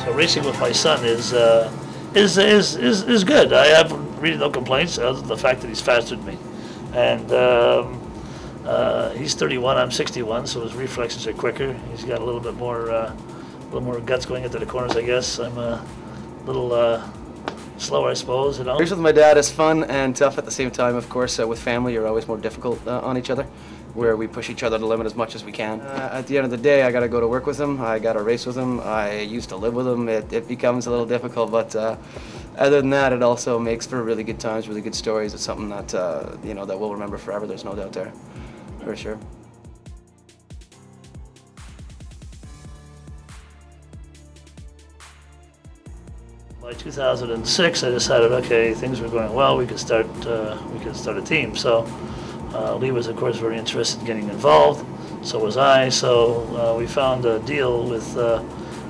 So racing with my son is good. I have really no complaints other than the fact that he's faster than me, and he's 31. I'm 61, so his reflexes are quicker. He's got a little bit more guts going into the corners, I guess. I'm a little slower, I suppose. You know. Racing with my dad is fun and tough at the same time. Of course, with family, you're always more difficult on each other, where we push each other to the limit as much as we can. At the end of the day, I got to go to work with him. I got to race with him. I used to live with him. It becomes a little difficult, but other than that, it also makes for really good times, really good stories. It's something that you know, that we'll remember forever. There's no doubt there, for sure. By 2006, I decided, okay, things were going well. We could start a team. So Lee was, of course, very interested in getting involved. So was I. So we found a deal with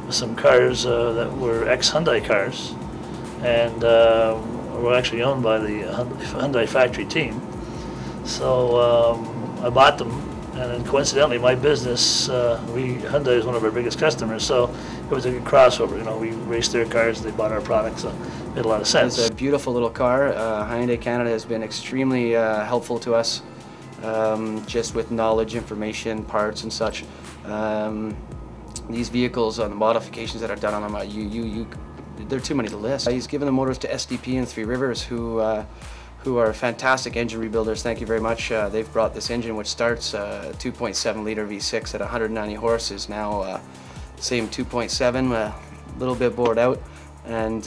some cars that were ex-Hyundai cars, and were actually owned by the Hyundai factory team. So I bought them, and then coincidentally, my business, Hyundai is one of our biggest customers. So it was a good crossover. You know, we raced their cars, they bought our products, so it made a lot of sense. It's a beautiful little car. Hyundai Canada has been extremely helpful to us, just with knowledge, information, parts, and such. These vehicles, the modifications that are done on them, there are too many to list. He's given the motors to SDP and Three Rivers, who are fantastic engine rebuilders. Thank you very much. They've brought this engine, which starts 2.7 liter V6 at 190 horse, is now same 2.7, a little bit bored out, and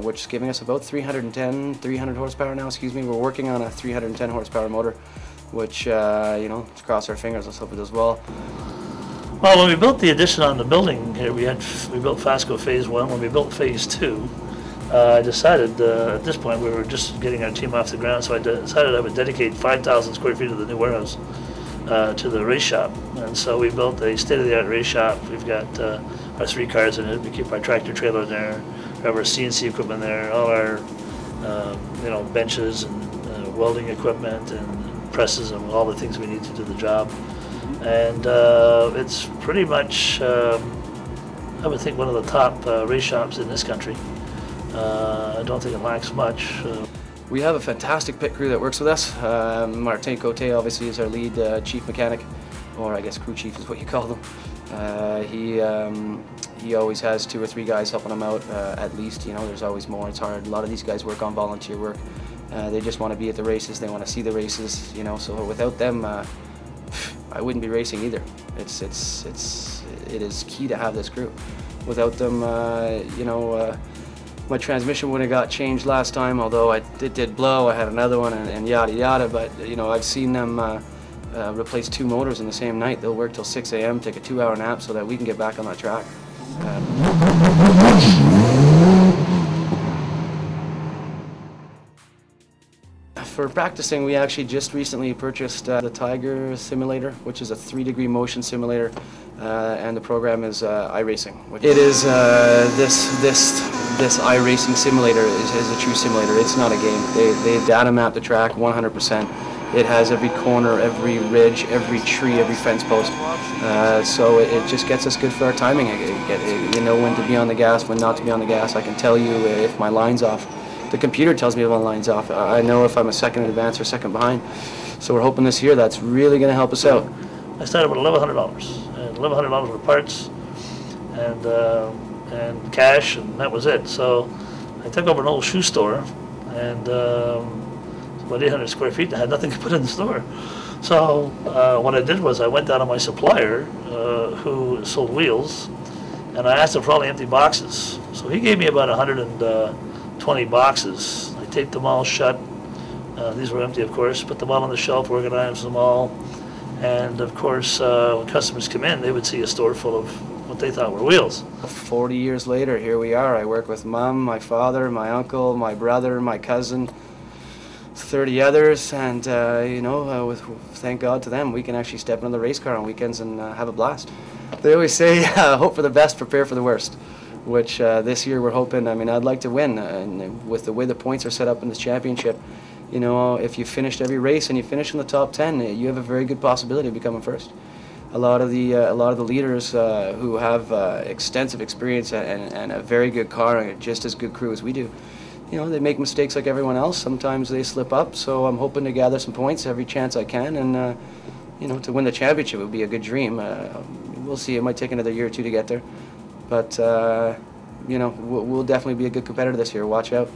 which is giving us about 300 horsepower now. Excuse me. We're working on a 310 horsepower motor, which you know, let's cross our fingers. Let's hope it does well. Well, when we built the addition on the building here, we built Fasco Phase 1. When we built Phase 2, I decided at this point we were just getting our team off the ground, so I decided I would dedicate 5,000 square feet of the new warehouse to the race shop. And so we built a state-of-the-art race shop. We've got our 3 cars in it. We keep our tractor trailer there. We have our CNC equipment there. All our you know, benches and welding equipment and presses and all the things we need to do the job. And it's pretty much, I would think, one of the top race shops in this country. I don't think it lacks much. We have a fantastic pit crew that works with us. Martin Cote obviously is our lead chief mechanic or I guess crew chief is what you call them. He always has 2 or 3 guys helping him out, at least. You know, there's always more. It's hard. A lot of these guys work on volunteer work. They just want to be at the races. They want to see the races. You know, so without them, I wouldn't be racing either. It is key to have this crew. Without them, you know, my transmission would have got changed last time. Although it did blow, I had another one, and yada yada. But you know, I've seen them replace 2 motors in the same night. They'll work till 6 a.m., take a 2-hour nap so that we can get back on that track. For practicing, we actually just recently purchased the Tiger simulator, which is a 3-degree motion simulator, and the program is iRacing. It is this iRacing simulator is a true simulator. It's not a game. They data map the track 100%. It has every corner, every ridge, every tree, every fence post. So it just gets us good for our timing. You know when to be on the gas, when not to be on the gas. I can tell you if my line's off. The computer tells me if my line's off. I know if I'm a second in advance or second behind. So we're hoping this year that's really going to help us out. I started with $1,100, and $1,100 with parts and cash, and that was it. So I took over an old shoe store, and about 800 square feet, and I had nothing to put in the store. So what I did was I went down to my supplier who sold wheels, and I asked him for all the empty boxes. So he gave me about 120 boxes. I taped them all shut. These were empty, of course. Put them all on the shelf, organized them all. And of course, when customers come in, they would see a store full of what they thought were wheels. 40 years later, here we are. I work with Mom, my father, my uncle, my brother, my cousin, 30 others, and you know, thank God to them, we can actually step into the race car on weekends and have a blast. They always say, hope for the best, prepare for the worst, which this year we're hoping. I mean, I'd like to win, and with the way the points are set up in this championship, you know, if you finished every race and you finish in the top 10, you have a very good possibility of becoming first. A lot of the leaders who have extensive experience and a very good car and just as good crew as we do, you know, they make mistakes like everyone else. Sometimes they slip up, so I'm hoping to gather some points every chance I can, and you know, to win the championship would be a good dream. We'll see. It might take another year or 2 to get there, but you know, we'll definitely be a good competitor this year. Watch out.